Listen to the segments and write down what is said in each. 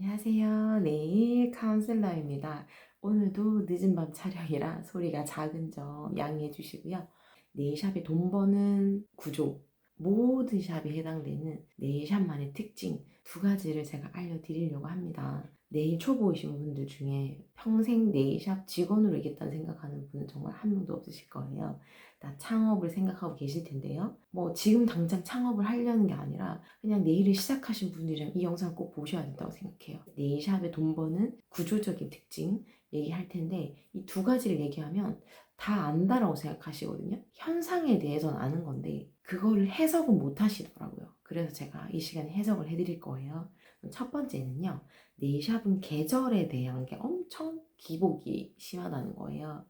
안녕하세요. 네일 카운슬러입니다. 오늘도 늦은 밤 촬영이라 소리가 작은 점 양해해 주시고요. 네일샵의 돈 버는 구조, 모든 샵에 해당되는 네일샵만의 특징 두 가지를 제가 알려드리려고 합니다. 네일 초보이신 분들 중에 평생 네일샵 직원으로 있겠다는 생각하는 분은 정말 한 명도 없으실 거예요. 다 창업을 생각하고 계실 텐데요. 뭐 지금 당장 창업을 하려는 게 아니라 그냥 네일을 시작하신 분들이라면 이 영상 꼭 보셔야 된다고 생각해요. 네일샵의 돈 버는 구조적인 특징 얘기할 텐데 이 두 가지를 얘기하면 다 안다라고 생각하시거든요. 현상에 대해서는 아는 건데 그거를 해석은 못 하시더라고요. 그래서 제가 이 시간에 해석을 해드릴 거예요. 첫 번째는요. 네일샵은 계절에 대한 게 엄청 기복이 심하다는 거예요.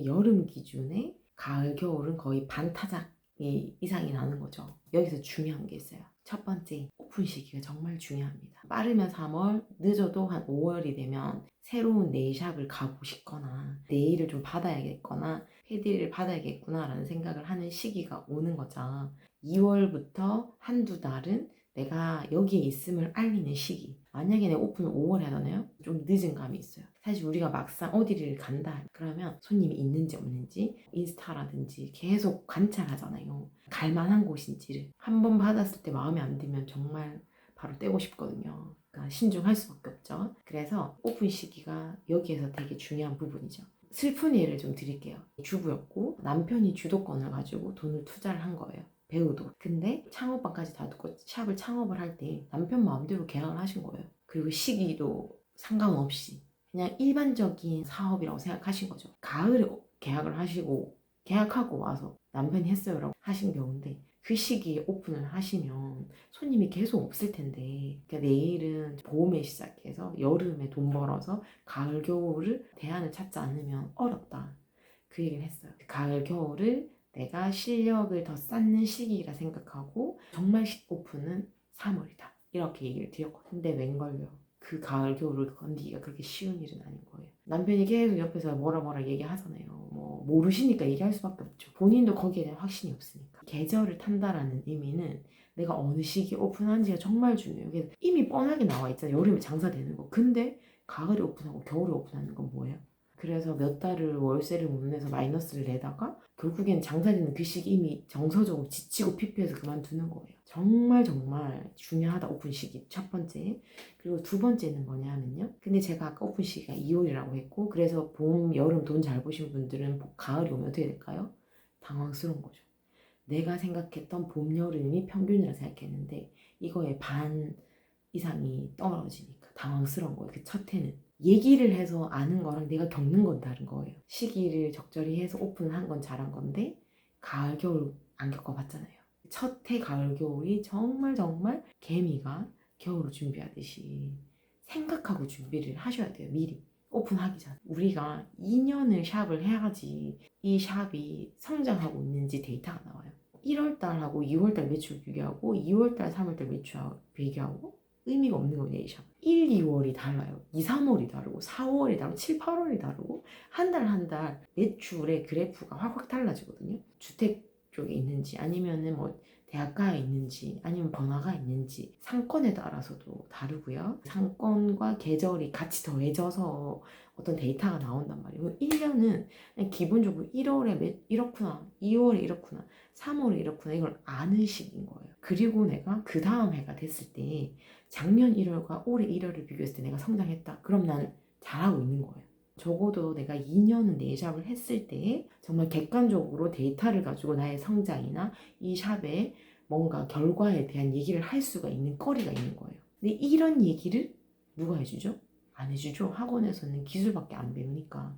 여름 기준에 가을, 겨울은 거의 반타작 이상이 나는 거죠. 여기서 중요한 게 있어요. 첫 번째, 오픈 시기가 정말 중요합니다. 빠르면 3월, 늦어도 한 5월이 되면 새로운 네일샵을 가고 싶거나 네일을 좀 받아야겠거나 패디를 받아야겠구나라는 생각을 하는 시기가 오는 거죠. 2월부터 한두 달은 내가 여기에 있음을 알리는 시기. 만약에 내 오픈을 5월에 하잖아요. 좀 늦은 감이 있어요. 사실 우리가 막상 어디를 간다 그러면 손님이 있는지 없는지 인스타라든지 계속 관찰하잖아요. 갈만한 곳인지를 한 번 받았을 때 마음에 안 들면 정말 바로 떼고 싶거든요. 그러니까 신중할 수밖에 없죠. 그래서 오픈 시기가 여기에서 되게 중요한 부분이죠. 슬픈 예를 좀 드릴게요. 주부였고 남편이 주도권을 가지고 돈을 투자를 한 거예요. 배우도. 근데 창업반까지 다 듣고 샵을 창업을 할 때 남편 마음대로 계약을 하신 거예요. 그리고 시기도 상관없이 그냥 일반적인 사업이라고 생각하신 거죠. 가을에 계약을 하시고 계약하고 와서 남편이 했어요라고 하신 경우인데 그 시기에 오픈을 하시면 손님이 계속 없을 텐데 그러니까 내일은 봄에 시작해서 여름에 돈 벌어서 가을 겨울을 대안을 찾지 않으면 어렵다 그 얘기를 했어요. 가을 겨울을 내가 실력을 더 쌓는 시기라 생각하고 정말 오픈은 3월이다 이렇게 얘기를 드렸거든요. 근데 웬걸요 그 가을 겨울을 건디기가 그렇게 쉬운 일은 아닌 거예요. 남편이 계속 옆에서 뭐라 얘기하잖아요. 뭐 모르시니까 얘기할 수밖에 없죠. 본인도 거기에 대한 확신이 없으니까. 계절을 탄다라는 의미는 내가 어느 시기에 오픈한지가 정말 중요해요. 이미 뻔하게 나와 있잖아요. 여름에 장사되는 거. 근데 가을에 오픈하고 겨울에 오픈하는 건 뭐예요? 그래서 몇 달을 월세를 못 내서 마이너스를 내다가 결국엔 장사되는 그 시기 이미 정서적으로 지치고 피폐해서 그만두는 거예요. 정말 중요하다 오픈 시기 첫 번째. 그리고 두 번째는 뭐냐면요. 근데 제가 아까 오픈 시기가 2월이라고 했고 그래서 봄, 여름 돈 잘 보신 분들은 가을이 오면 어떻게 될까요? 당황스러운 거죠. 내가 생각했던 봄, 여름이 평균이라 생각했는데 이거의 반 이상이 떨어지니까 당황스러운 거예요. 그 첫 해는. 얘기를 해서 아는 거랑 내가 겪는 건 다른 거예요. 시기를 적절히 해서 오픈한 건 잘한 건데 가을, 겨울 안 겪어봤잖아요. 첫 해 가을, 겨울이 정말 개미가 겨울을 준비하듯이 생각하고 준비를 하셔야 돼요. 미리. 오픈하기 전에. 우리가 2년을 샵을 해야지 이 샵이 성장하고 있는지 데이터가 나와요. 1월달하고 2월달 매출 비교하고 2월달, 3월달 매출 비교하고 의미가 없는 거예요, 이 샵. 1, 2월이 달라요. 2, 3월이 다르고 4월이 다르고 7, 8월이 다르고 한 달 한 달 매출의 그래프가 확 달라지거든요. 주택 쪽에 있는지 아니면은 뭐 대학가에 있는지 아니면 번화가 있는지 상권에 따라서도 다르고요. 상권과 계절이 같이 더해져서 어떤 데이터가 나온단 말이에요. 1년은 그냥 기본적으로 1월에 이렇구나, 2월에 이렇구나, 3월에 이렇구나 이걸 아는 식인 거예요. 그리고 내가 그 다음 해가 됐을 때 작년 1월과 올해 1월을 비교했을 때 내가 성장했다. 그럼 난 잘하고 있는 거예요. 적어도 내가 2년은 내 샵을 했을 때 정말 객관적으로 데이터를 가지고 나의 성장이나 이 샵의 뭔가 결과에 대한 얘기를 할 수가 있는 거리가 있는 거예요. 근데 이런 얘기를 누가 해주죠? 안 해주죠. 학원에서는 기술밖에 안 배우니까.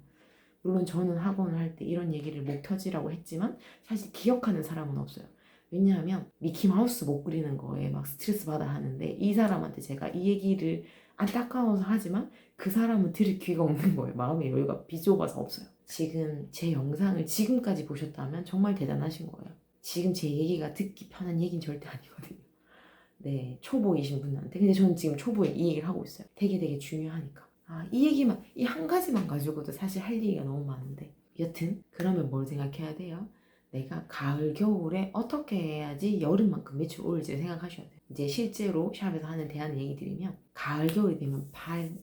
물론 저는 학원을 할 때 이런 얘기를 목 터지라고 했지만 사실 기억하는 사람은 없어요. 왜냐하면 미키마우스 못 그리는 거에 막 스트레스 받아 하는데 이 사람한테 제가 이 얘기를 안타까워서 하지만 그 사람은 들을 귀가 없는 거예요. 마음의 여유가 비좁아서 없어요. 지금 제 영상을 지금까지 보셨다면 정말 대단하신 거예요. 지금 제 얘기가 듣기 편한 얘기는 절대 아니거든요. 네, 초보이신 분한테. 근데 저는 지금 초보에 이 얘기를 하고 있어요. 되게 중요하니까. 이 얘기만, 이 한 가지만 가지고도 사실 할 얘기가 너무 많은데. 여튼, 그러면 뭘 생각해야 돼요? 내가 가을, 겨울에 어떻게 해야지 여름만큼 매출 올릴지 생각하셔야 돼요. 이제 실제로 샵에서 하는 대안 얘기 드리면 가을, 겨울이 되면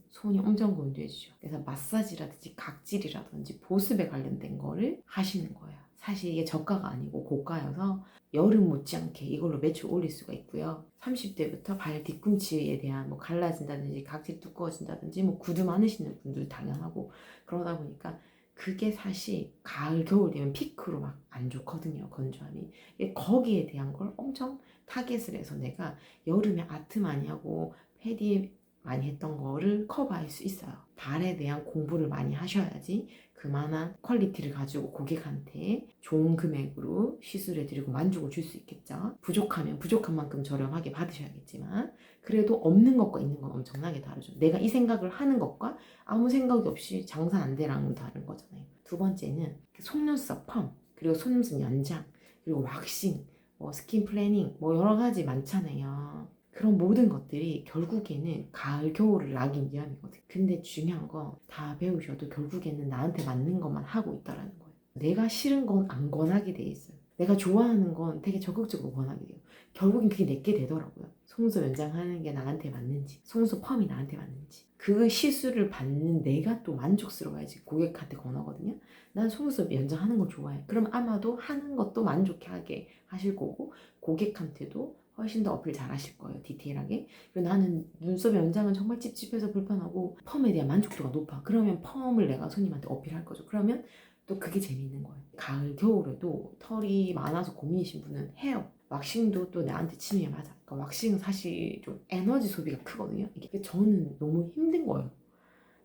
손이 엄청 건조해지죠. 그래서 마사지라든지 각질이라든지 보습에 관련된 거를 하시는 거예요. 사실 이게 저가가 아니고 고가여서 여름 못지않게 이걸로 매출 올릴 수가 있고요. 30대부터 발 뒤꿈치에 대한 뭐 갈라진다든지 각질 두꺼워진다든지 뭐 구두 많으시는 분들 당연하고 그러다 보니까 그게 사실 가을 겨울 되면 피크로 막 안 좋거든요. 건조함이. 거기에 대한 걸 엄청 타겟을 해서 내가 여름에 아트 많이 하고 패디 많이 했던 거를 커버할 수 있어요. 발에 대한 공부를 많이 하셔야지 그만한 퀄리티를 가지고 고객한테 좋은 금액으로 시술해드리고 만족을 줄 수 있겠죠. 부족하면 부족한 만큼 저렴하게 받으셔야겠지만 그래도 없는 것과 있는 건 엄청나게 다르죠. 내가 이 생각을 하는 것과 아무 생각이 없이 장사 안 되랑은 다른 거잖아요. 두 번째는 속눈썹 펌, 그리고 속눈썹 연장, 그리고 왁싱, 뭐 스킨 플래닝, 뭐 여러 가지 많잖아요. 그런 모든 것들이 결국에는 가을, 겨울을 나긴 위함이거든. 근데 중요한 건 다 배우셔도 결국에는 나한테 맞는 것만 하고 있다라는 거예요. 내가 싫은 건 안 권하게 돼 있어요. 내가 좋아하는 건 되게 적극적으로 권하게 돼요. 결국엔 그게 내게 되더라고요. 속눈썹 연장하는 게 나한테 맞는지, 속눈썹 펌이 나한테 맞는지. 그 시술을 받는 내가 또 만족스러워야지 고객한테 권하거든요. 난 속눈썹 연장하는 걸 좋아해. 그럼 아마도 하는 것도 만족하게 하실 거고 고객한테도 훨씬 더 어필 잘 하실 거예요. 디테일하게. 그리고 나는 눈썹 연장은 정말 찝찝해서 불편하고 펌에 대한 만족도가 높아. 그러면 펌을 내가 손님한테 어필할 거죠. 그러면 또 그게 재밌는 거예요. 가을, 겨울에도 털이 많아서 고민이신 분은 해요. 왁싱도 또 나한테 취미에 맞아. 그러니까 왁싱은 사실 좀 에너지 소비가 크거든요. 이게 저는 너무 힘든 거예요.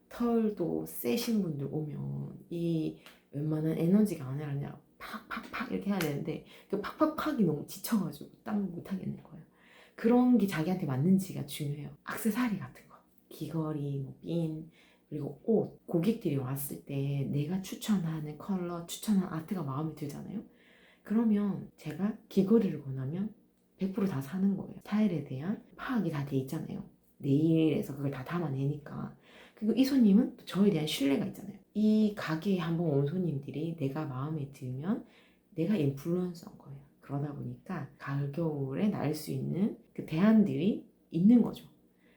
털도 세신 분들 오면 이 웬만한 에너지가 아니라 그냥 팍팍팍 이렇게 해야 되는데 그 팍팍팍이 너무 지쳐가지고 딱 못하겠는 거예요. 그런 게 자기한테 맞는지가 중요해요. 액세서리 같은 거, 귀걸이, 뭐 핀, 그리고 옷. 고객들이 왔을 때 내가 추천하는 컬러, 추천한 아트가 마음에 들잖아요. 그러면 제가 귀걸이를 권하면 100%다 사는 거예요. 스타일에 대한 파악이 다 돼 있잖아요. 네일에서 그걸 다 담아내니까. 그리고 이 손님은 또 저에 대한 신뢰가 있잖아요. 이 가게에 한번 온 손님들이 내가 마음에 들면 내가 인플루언서인 거예요. 그러다 보니까 가을, 겨울에 날 수 있는 그 대안들이 있는 거죠.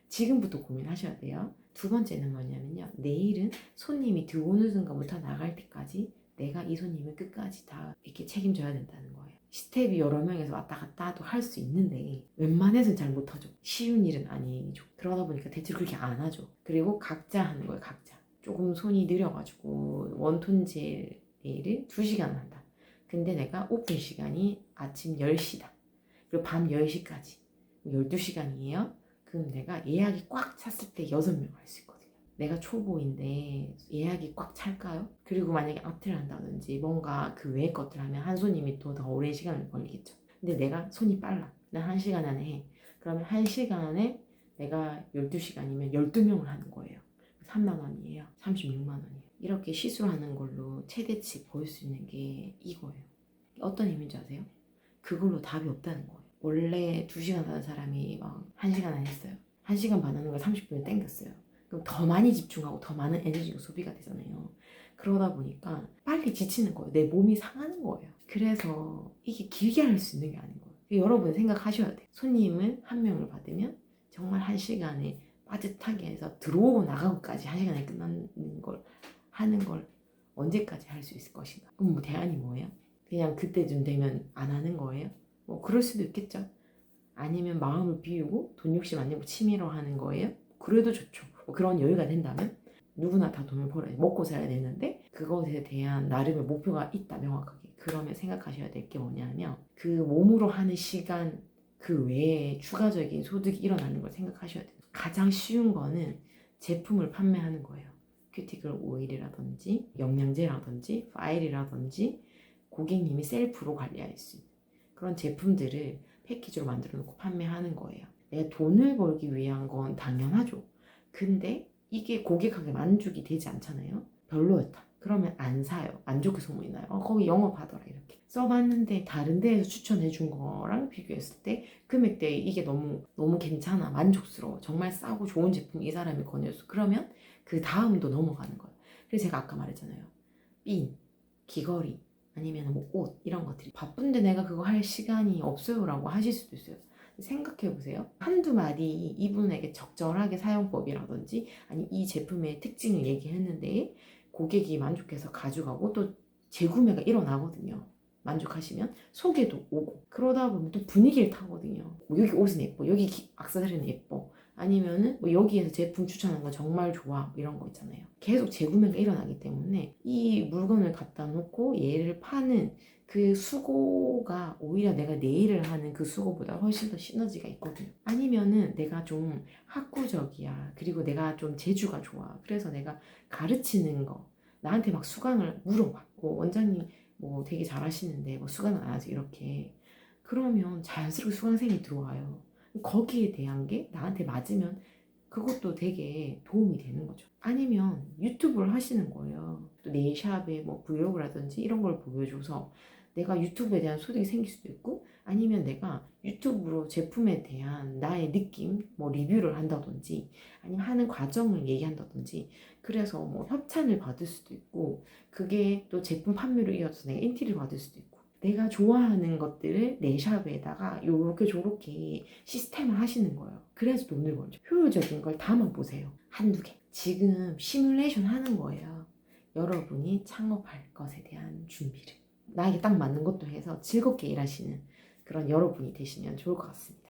지금부터 고민하셔야 돼요. 두 번째는 뭐냐면요. 내일은 손님이 들어오는 순간부터 나갈 때까지 내가 이 손님을 끝까지 다 이렇게 책임져야 된다는 거예요. 스텝이 여러 명에서 왔다 갔다도 할 수 있는데 웬만해서는 잘 못하죠. 쉬운 일은 아니죠. 그러다 보니까 대체로 그렇게 안 하죠. 그리고 각자 하는 거예요. 각자. 조금 손이 느려가지고 원톤 젤 네일을 2시간 한다. 근데 내가 오픈 시간이 아침 10시다. 그리고 밤 10시까지. 12시간이에요. 그럼 내가 예약이 꽉 찼을 때 6명 할 수 있거든요. 내가 초보인데 예약이 꽉 찰까요? 그리고 만약에 아트를 한다든지 뭔가 그 외의 것들 하면 한 손님이 또 더 오랜 시간을 걸리겠죠. 근데 내가 손이 빨라. 난 1시간 안에 해. 그러면 1시간에 내가 12시간이면 12명을 하는 거예요. 3만 원이에요. 36만 원이에요. 이렇게 시술하는 걸로 최대치 벌 수 있는 게 이거예요. 어떤 의미인지 아세요? 그걸로 답이 없다는 거예요. 원래 2시간 하는 사람이 막 1시간 안 했어요. 1시간 반 하는 걸 30분에 땡겼어요. 그럼 더 많이 집중하고 더 많은 에너지가 소비가 되잖아요. 그러다 보니까 빨리 지치는 거예요. 내 몸이 상하는 거예요. 그래서 이게 길게 할 수 있는 게 아닌 거예요. 여러분 생각하셔야 돼요. 손님을 한 명을 받으면 정말 1시간에 빠듯하게 해서 들어오고 나가고까지 1시간에 끝나는 걸 하는 걸 언제까지 할 수 있을 것인가? 그럼 뭐 대안이 뭐예요? 그냥 그때쯤 되면 안 하는 거예요? 뭐 그럴 수도 있겠죠. 아니면 마음을 비우고 돈 욕심 안 내고 취미로 하는 거예요? 그래도 좋죠. 뭐 그런 여유가 된다면 누구나 다 돈을 벌어야 먹고 살아야 되는데 그것에 대한 나름의 목표가 있다 명확하게. 그러면 생각하셔야 될 게 뭐냐면 그 몸으로 하는 시간 그 외에 추가적인 소득이 일어나는 걸 생각하셔야 돼요. 가장 쉬운 거는 제품을 판매하는 거예요. 큐티클 오일이라든지 영양제라든지 파일이라든지 고객님이 셀프로 관리할 수 있는 그런 제품들을 패키지로 만들어 놓고 판매하는 거예요. 내가 돈을 벌기 위한 건 당연하죠. 근데 이게 고객에게 만족이 되지 않잖아요. 별로였다. 그러면 안 사요. 안 좋게 소문이 나요. 거기 영업하더라 이렇게. 써봤는데 다른 데에서 추천해 준 거랑 비교했을 때 금액대 이게 너무 괜찮아. 만족스러워. 정말 싸고 좋은 제품 이 사람이 권해줬어. 그러면 그 다음도 넘어가는 거예요. 그래서 제가 아까 말했잖아요. 핀, 귀걸이, 아니면 뭐 옷 이런 것들이 바쁜데 내가 그거 할 시간이 없어요라고 하실 수도 있어요. 생각해 보세요. 한두 마디 이분에게 적절하게 사용법이라든지 아니 이 제품의 특징을 얘기했는데 고객이 만족해서 가져가고 또 재구매가 일어나거든요. 만족하시면 소개도 오고 그러다 보면 또 분위기를 타거든요. 뭐 여기 옷은 예뻐, 여기 악세사리는 예뻐, 아니면은 뭐 여기에서 제품 추천한 거 정말 좋아 뭐 이런 거 있잖아요. 계속 재구매가 일어나기 때문에 이 물건을 갖다 놓고 얘를 파는 그 수고가 오히려 내가 내일을 하는 그 수고보다 훨씬 더 시너지가 있거든요. 아니면은 내가 좀 학구적이야, 그리고 내가 좀 재주가 좋아, 그래서 내가 가르치는 거 나한테 막 수강을 물어봐. 뭐 원장님 뭐 되게 잘하시는데 뭐 수강은 안 하지 이렇게. 그러면 자연스럽게 수강생이 들어와요. 거기에 대한 게 나한테 맞으면 그것도 되게 도움이 되는 거죠. 아니면 유튜브를 하시는 거예요. 또 네일샵에 뭐 브이로그라든지 이런 걸 보여줘서 내가 유튜브에 대한 소득이 생길 수도 있고, 아니면 내가 유튜브로 제품에 대한 나의 느낌, 뭐 리뷰를 한다든지 아니면 하는 과정을 얘기한다든지, 그래서 뭐 협찬을 받을 수도 있고, 그게 또 제품 판매로 이어져서 내가 인기를 받을 수도 있고, 내가 좋아하는 것들을 내 샵에다가 요렇게 저렇게 시스템을 하시는 거예요. 그래서 돈을 벌죠. 효율적인 걸 담아보세요. 한두 개. 지금 시뮬레이션 하는 거예요. 여러분이 창업할 것에 대한 준비를. 나에게 딱 맞는 것도 해서 즐겁게 일하시는 그런 여러분이 되시면 좋을 것 같습니다.